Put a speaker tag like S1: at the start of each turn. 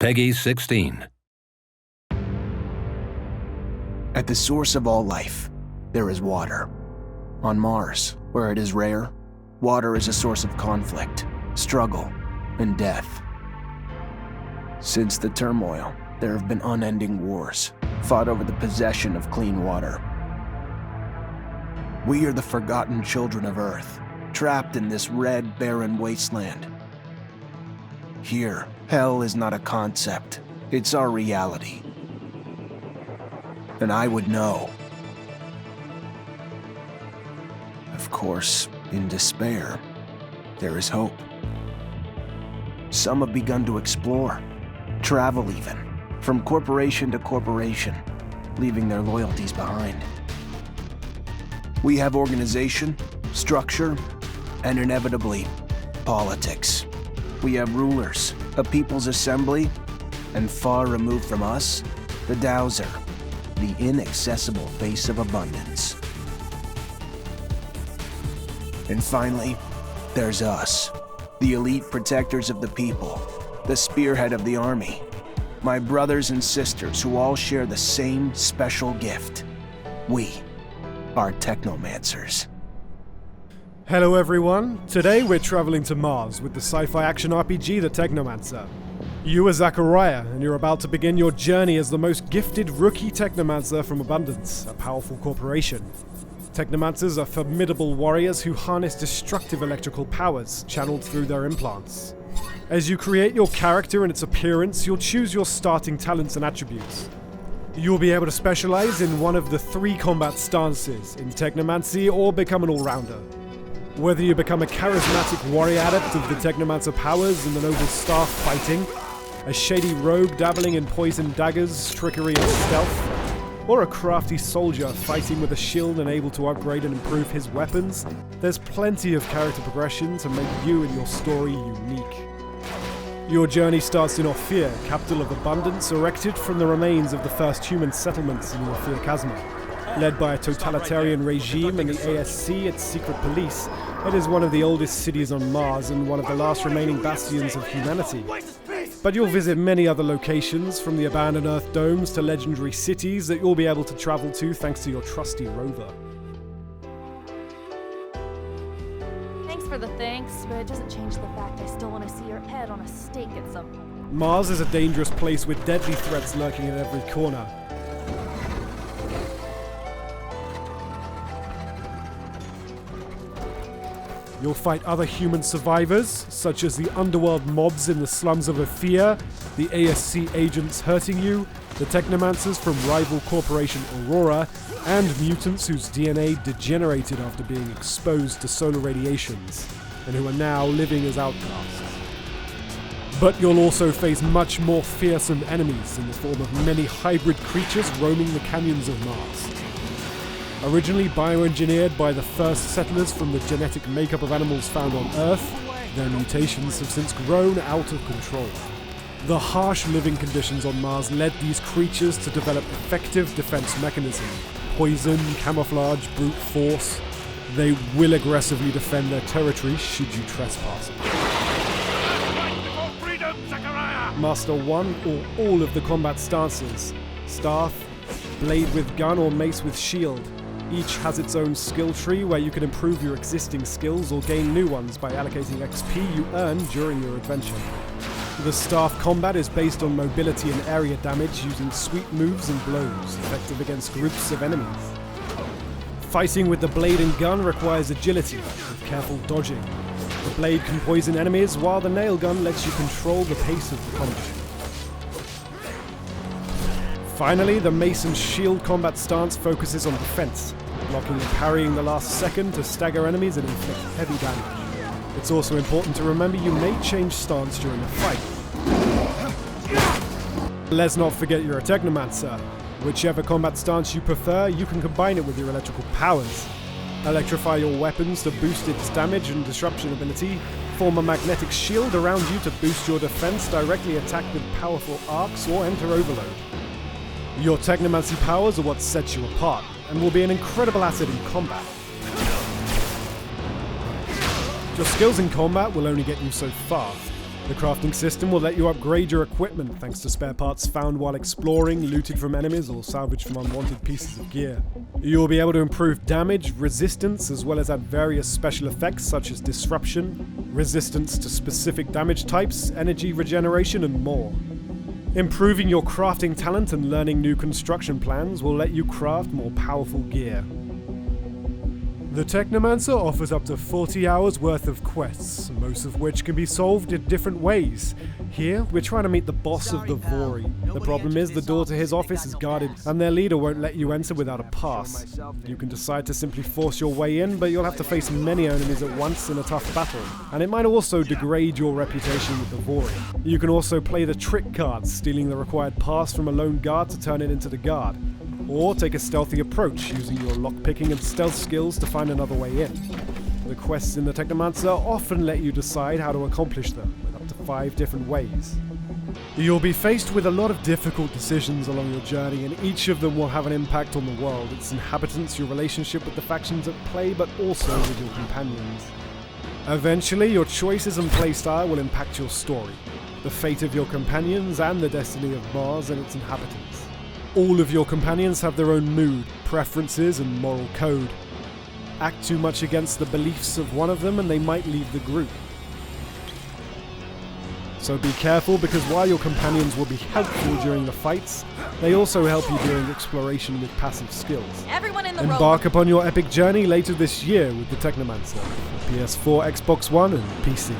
S1: Peggy 16.
S2: At the source of all life, there is water. On Mars, where it is rare, water is a source of conflict, struggle, and death. Since the turmoil, there have been unending wars, fought over the possession of clean water. We are the forgotten children of Earth, trapped in this red, barren wasteland. Here, hell is not a concept, it's our reality. And I would know. Of course, in despair, there is hope. Some have begun to explore, travel even, from corporation to corporation, leaving their loyalties behind. We have organization, structure, and inevitably, politics. We have rulers, a people's assembly, and far removed from us, the Dowser, the inaccessible face of abundance. And finally, there's us, the elite protectors of the people, the spearhead of the army, my brothers and sisters who all share the same special gift. We are Technomancers.
S3: Hello everyone, today we're traveling to Mars with the sci-fi action RPG The Technomancer. You are Zachariah, and you're about to begin your journey as the most gifted rookie Technomancer from Abundance, a powerful corporation. Technomancers are formidable warriors who harness destructive electrical powers channeled through their implants. As you create your character and its appearance, you'll choose your starting talents and attributes. You'll be able to specialize in one of the 3 combat stances, in Technomancy or become an all-rounder. Whether you become a charismatic warrior adept of the Technomancer powers in the noble staff fighting, a shady rogue dabbling in poison daggers, trickery and stealth, or a crafty soldier fighting with a shield and able to upgrade and improve his weapons, there's plenty of character progression to make you and your story unique. Your journey starts in Ophir, capital of Abundance, erected from the remains of the first human settlements in the Ophir Chasma. Led by a totalitarian regime and the ASC, its secret police, it is one of the oldest cities on Mars and one of the last remaining bastions of humanity. But you'll visit many other locations, from the abandoned Earth domes to legendary cities that you'll be able to travel to thanks to your trusty rover.
S4: Thanks for the thanks, but it doesn't change the fact I still want to see your head on a stake at some point.
S3: Mars is a dangerous place with deadly threats lurking at every corner. You'll fight other human survivors, such as the underworld mobs in the slums of Ophir, the ASC agents hurting you, the Technomancers from rival corporation Aurora, and mutants whose DNA degenerated after being exposed to solar radiations, and who are now living as outcasts. But you'll also face much more fearsome enemies in the form of many hybrid creatures roaming the canyons of Mars. Originally bioengineered by the first settlers from the genetic makeup of animals found on Earth, their mutations have since grown out of control. The harsh living conditions on Mars led these creatures to develop effective defense mechanisms: poison, camouflage, brute force. They will aggressively defend their territory should you trespass. Master one or all of the combat stances: staff, blade with gun, or mace with shield. Each has its own skill tree where you can improve your existing skills or gain new ones by allocating XP you earn during your adventure. The staff combat is based on mobility and area damage using sweep moves and blows, effective against groups of enemies. Fighting with the blade and gun requires agility, with careful dodging. The blade can poison enemies, while the nail gun lets you control the pace of the combat. Finally, the mace and shield combat stance focuses on defense, blocking and parrying the last second to stagger enemies and inflict heavy damage. It's also important to remember you may change stance during the fight. Let's not forget you're a Technomancer. Whichever combat stance you prefer, you can combine it with your electrical powers. Electrify your weapons to boost its damage and disruption ability, form a magnetic shield around you to boost your defense, directly attack with powerful arcs, or enter overload. Your Technomancy powers are what sets you apart, and will be an incredible asset in combat. Your skills in combat will only get you so far. The crafting system will let you upgrade your equipment thanks to spare parts found while exploring, looted from enemies, or salvaged from unwanted pieces of gear. You'll be able to improve damage, resistance, as well as add various special effects such as disruption, resistance to specific damage types, energy regeneration, and more. Improving your crafting talent and learning new construction plans will let you craft more powerful gear. The Technomancer offers up to 40 hours worth of quests, most of which can be solved in different ways. Here, we're trying to meet the boss of the Vori. The problem is the door to his office is guarded, and their leader won't let you enter without a pass. You can decide to simply force your way in, but you'll have to face many enemies at once in a tough battle, and it might also degrade your reputation with the Vori. You can also play the trick card, stealing the required pass from a lone guard to turn it into the guard. Or take a stealthy approach, using your lockpicking and stealth skills to find another way in. The quests in the Technomancer often let you decide how to accomplish them, with up to 5 different ways. You'll be faced with a lot of difficult decisions along your journey, and each of them will have an impact on the world, its inhabitants, your relationship with the factions at play, but also with your companions. Eventually, your choices and playstyle will impact your story, the fate of your companions, and the destiny of Mars and its inhabitants. All of your companions have their own mood, preferences, and moral code. Act too much against the beliefs of one of them and they might leave the group. So be careful, because while your companions will be helpful during the fights, they also help you during exploration with passive skills.
S4: Everyone in the
S3: Embark upon your epic journey later this year with the Technomancer for PS4, Xbox One, and PC.